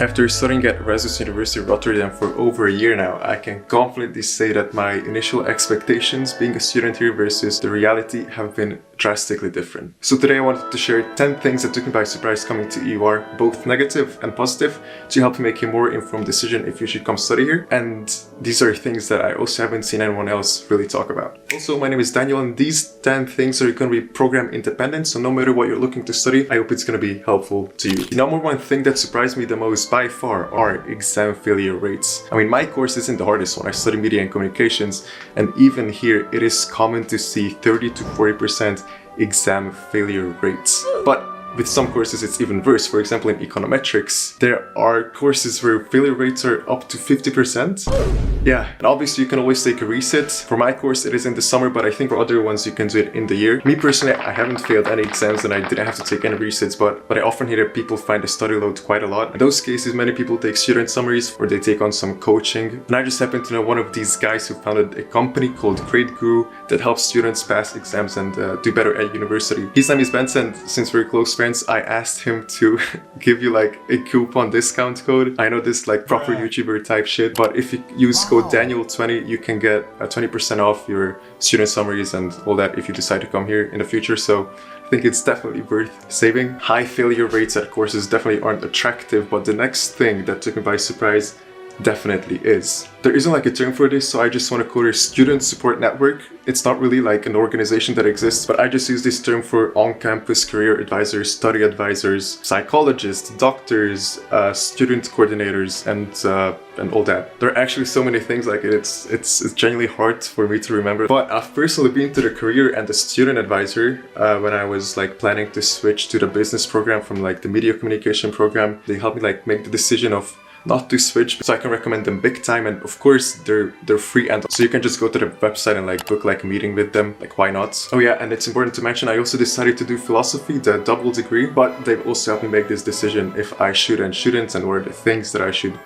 After studying at Erasmus University Rotterdam for over a year now, I can confidently say that my initial expectations being a student here versus the reality have been drastically different. So today I wanted to share 10 things that took me by surprise coming to EUR, both negative and positive, to help you make a more informed decision if you should come study here. And these are things that I also haven't seen anyone else really talk about. Also, my name is Daniel, and these 10 things are going to be program independent, so no matter what you're looking to study, I hope it's going to be helpful to you. The number one thing that surprised me the most by far are exam failure rates. I mean, my course isn't the hardest one. I study media and communications, and even here it is common to see 30 to 40% exam failure rates. But with some courses it's even worse. For example, in econometrics, there are courses where failure rates are up to 50%. Yeah, and obviously you can always take a reset. For my course it is in the summer, but I think for other ones you can do it in the year. Me personally, I haven't failed any exams and I didn't have to take any resets, but I often hear that people find the study load quite a lot. In those cases, many people take student summaries or they take on some coaching. And I just happen to know one of these guys who founded a company called Grade Guru that helps students pass exams and do better at university. His name is Benson, and since we're close friends, I asked him to give you like a coupon discount code. I know this like proper YouTuber type shit, but if you use code Daniel20, you can get 20% off your student summaries and all that if you decide to come here in the future. So I think it's definitely worth saving. High failure rates at courses definitely aren't attractive, but the next thing that took me by surprise definitely is. There isn't like a term for this, so I just want to call it student support network. It's not really like an organization that exists, but I just use this term for on-campus career advisors, study advisors, psychologists, doctors, student coordinators, and all that. There are actually so many things like it. It's genuinely hard for me to remember. But I've personally been to the career and the student advisor when I was like planning to switch to the business program from like the media communication program. They helped me like make the decision of not to switch, so I can recommend them big time. And of course they're free, and so you can just go to the website and like book like a meeting with them. Like, why not? Oh yeah, and it's important to mention I also decided to do philosophy, the double degree, but they've also helped me make this decision if I should and shouldn't, and what are the things that I should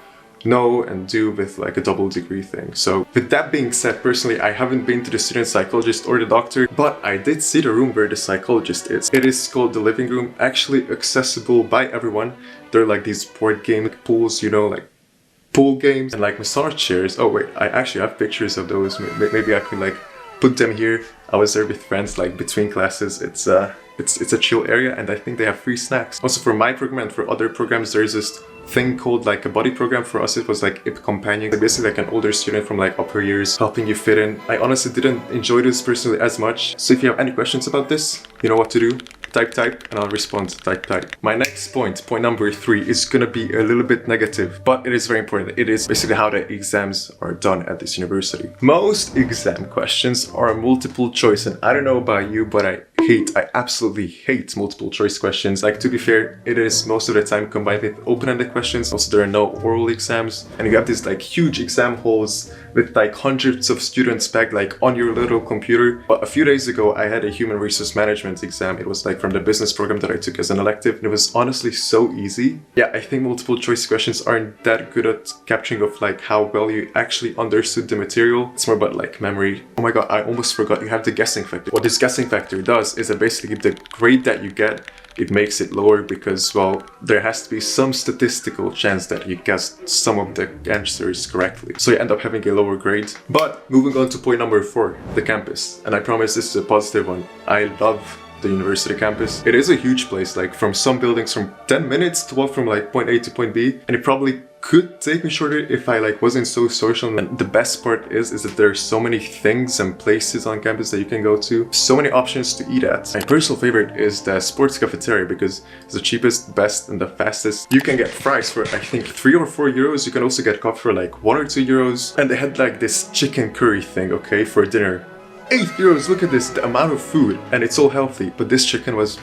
know and do with like a double degree thing. So with that being said, personally I haven't been to the student psychologist or the doctor, but I did see the room where the psychologist is. It is called the living room, actually accessible by everyone. There are like these board game pools, you know, like pool games, and like massage chairs. Oh wait, I actually have pictures of those. Maybe I can like put them here. I was there with friends like between classes. It's a chill area, and I think they have free snacks. Also for my program and for other programs, there's this thing called like a buddy program. For us it was like IBCoM companion, basically like an older student from like upper years helping you fit in. I honestly didn't enjoy this personally as much, so if you have any questions about this, you know what to do. Type and I'll respond. Type. My next point number 3, is gonna be a little bit negative, but it is very important. It is basically how the exams are done at this university. Most exam questions are multiple choice, and I don't know about you, but I absolutely hate multiple choice questions. Like, to be fair, it is most of the time combined with open-ended questions. Also, there are no oral exams, and you have these like huge exam halls with like hundreds of students packed like on your little computer. But a few days ago I had a human resource management exam. It was like from the business program that I took as an elective, and it was honestly so easy. Yeah, I think multiple choice questions aren't that good at capturing of like how well you actually understood the material. It's more about like memory. Oh my god, I almost forgot, you have the guessing factor. What this guessing factor does is that basically the grade that you get, it makes it lower because, well, there has to be some statistical chance that you guessed some of the answers correctly. So you end up having a lower grade. But moving on to point number 4, the campus. And I promise this is a positive one. I love the university campus. It is a huge place, like from some buildings from 10 minutes to walk from like point A to point B, and it probably could take me shorter if I like wasn't so social. And the best part is that there are so many things and places on campus that you can go to, so many options to eat at. My personal favorite is the sports cafeteria because it's the cheapest, best, and the fastest. You can get fries for I think 3 or 4 euros. You can also get coffee for like 1 or 2 euros. And they had like this chicken curry thing, okay, for dinner. 8 euros, look at this, the amount of food, and it's all healthy, but this chicken was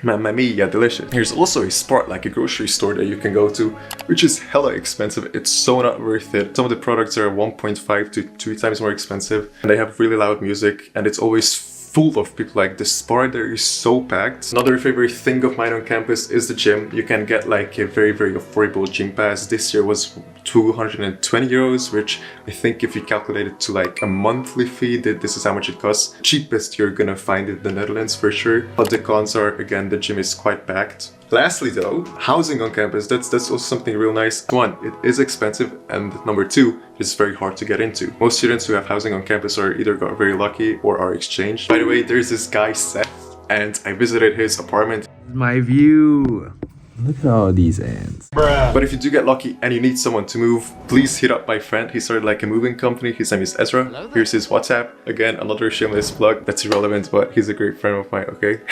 mamma mia, delicious. Here's also a Sport, like a grocery store that you can go to, which is hella expensive. It's so not worth it. Some of the products are 1.5 to 2 times more expensive, and they have really loud music, and it's always full of people. Like the Sport there is so packed. Another favorite thing of mine on campus is the gym. You can get like a very affordable gym pass. This year was 220 euros, which I think if you calculate it to like a monthly fee, this is how much it costs. Cheapest you're gonna find in the Netherlands for sure. But the cons are, again, the gym is quite packed. Lastly though, housing on campus, that's also something real nice. One, it is expensive, and number two, it's very hard to get into. Most students who have housing on campus are either got very lucky or are exchanged. By the way, there's this guy Seth, and I visited his apartment. My view. Look at all these ants. Bruh. But if you do get lucky and you need someone to move, please hit up my friend. He started like a moving company. His name is Ezra. Here's his WhatsApp. Again, another shameless plug. That's irrelevant, but he's a great friend of mine, okay?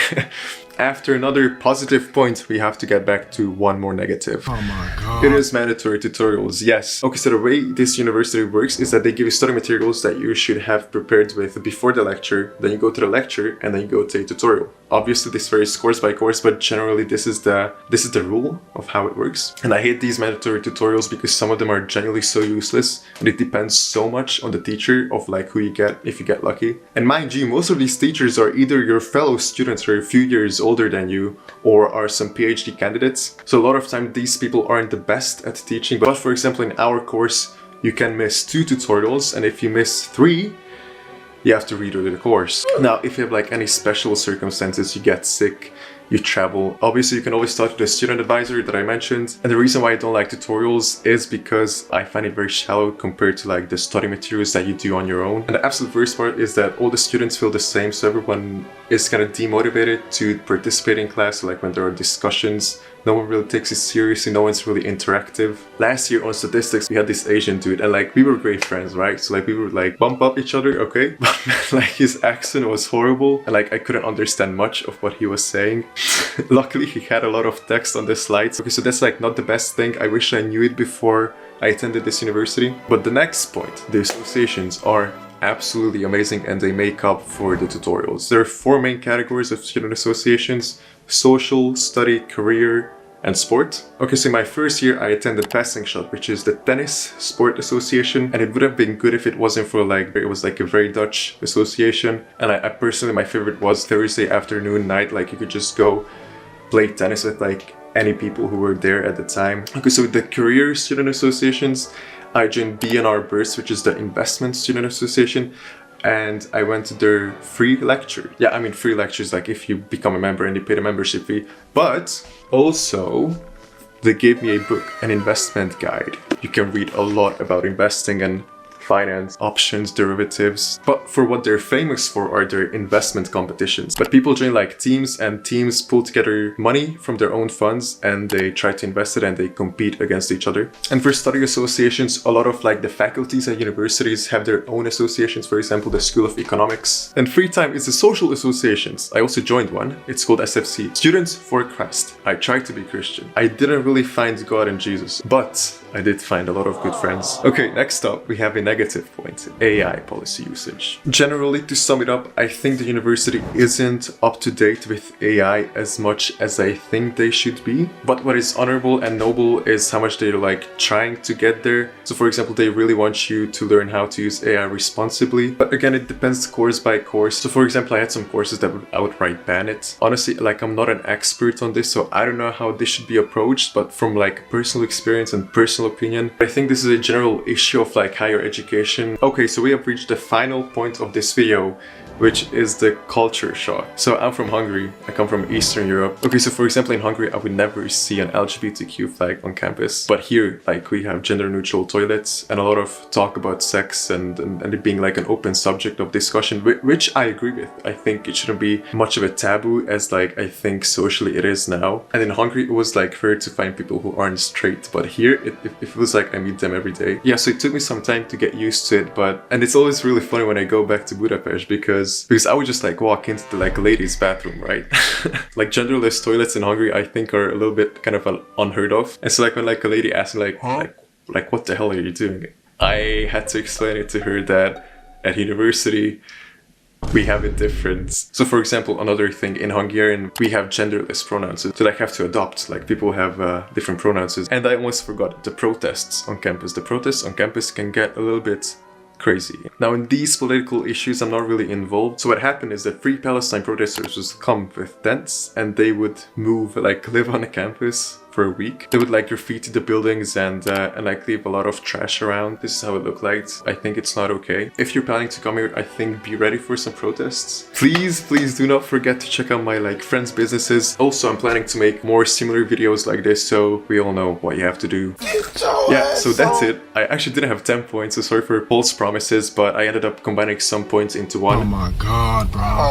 After another positive point, we have to get back to one more negative. Oh my god. It is mandatory tutorials, yes. Okay, so the way this university works is that they give you study materials that you should have prepared with before the lecture. Then you go to the lecture and then you go to a tutorial. Obviously this varies course by course, but generally this is the rule of how it works. And I hate these mandatory tutorials because some of them are genuinely so useless, and it depends so much on the teacher of like who you get if you get lucky. And mind you, most of these teachers are either your fellow students who are a few years older than you, or are some PhD candidates. So a lot of time these people aren't the best at teaching. But for example, in our course, you can miss 2 tutorials, and if you miss 3, you have to redo the course. Now, if you have like any special circumstances, you get sick, you travel, obviously you can always talk to the student advisor that I mentioned. And the reason why I don't like tutorials is because I find it very shallow compared to like the study materials that you do on your own. And the absolute worst part is that all the students feel the same, so everyone is kind of demotivated to participate in class. Like when there are discussions, no one really takes it seriously, no one's really interactive. Last year on statistics, we had this Asian dude, and like we were great friends, right? So like we would like bump up each other, okay? But like his accent was horrible, and like I couldn't understand much of what he was saying. Luckily, he had a lot of text on the slides. Okay, so that's like not the best thing. I wish I knew it before I attended this university. But the next point, the associations are absolutely amazing, and they make up for the tutorials. There are 4 main categories of student associations: social, study, career, and sport. Okay, so in my first year I attended Passing Shot, which is the tennis sport association, and it would have been good if it wasn't for like, it was like a very Dutch association. And I personally, my favorite was Thursday afternoon night, like you could just go play tennis with like any people who were there at the time. Okay, so with the career student associations, I joined B&R Burst, which is the investment student association, and I went to their free lecture. Yeah, I mean free lectures, like if you become a member and you pay the membership fee. But also, they gave me a book, an investment guide. You can read a lot about investing and finance, options, derivatives. But for what they're famous for are their investment competitions. But people join like teams, and teams pull together money from their own funds and they try to invest it, and they compete against each other. And for study associations, a lot of like the faculties at universities have their own associations. For example, the School of Economics. And free time is the social associations. I also joined one. It's called SFC, Students for Christ. I tried to be Christian. I didn't really find God and Jesus, but I did find a lot of good friends. Okay, next up, we have a negative point, AI policy usage. Generally, to sum it up, I think the university isn't up to date with AI as much as I think they should be. But what is honorable and noble is how much they're like trying to get there. So for example, they really want you to learn how to use AI responsibly. But again, it depends course by course. So for example, I had some courses that would outright ban it. Honestly, like I'm not an expert on this, so I don't know how this should be approached, but from like personal experience and personal opinion, I think this is a general issue of like higher education. Okay, so we have reached the final point of this video, which is the culture shock. So I'm from Hungary. I come from Eastern Europe. Okay, so for example, in Hungary, I would never see an LGBTQ flag on campus. But here, like, we have gender neutral toilets and a lot of talk about sex and it being like an open subject of discussion, which I agree with. I think it shouldn't be much of a taboo as like I think socially it is now. And in Hungary, it was like rare to find people who aren't straight. But here, it feels like I meet them every day. Yeah, so it took me some time to get used to it, and it's always really funny when I go back to Budapest because I would just like walk into the like ladies' bathroom, right? Like genderless toilets in Hungary, I think are a little bit kind of unheard of. And so like when like a lady asked me like what the hell are you doing? I had to explain it to her that at university we have a difference. So for example, another thing in Hungarian, we have genderless pronouns. So like have to adopt, like people have different pronouns. And I almost forgot the protests on campus. The protests on campus can get a little bit crazy. Now in these political issues I'm not really involved. So what happened is that Free Palestine protesters would come with tents and they would move, like live on the campus for a week. They would like graffiti the buildings and like leave a lot of trash around. This is how it looked like. I think it's not okay. If you're planning to come here, I think be ready for some protests. Please do not forget to check out my like friends' businesses. Also, I'm planning to make more similar videos like this, so we all know what you have to do. Yeah, so that's it. I actually didn't have 10 points, so sorry for false promises, but I ended up combining some points into one. Oh my god, bro.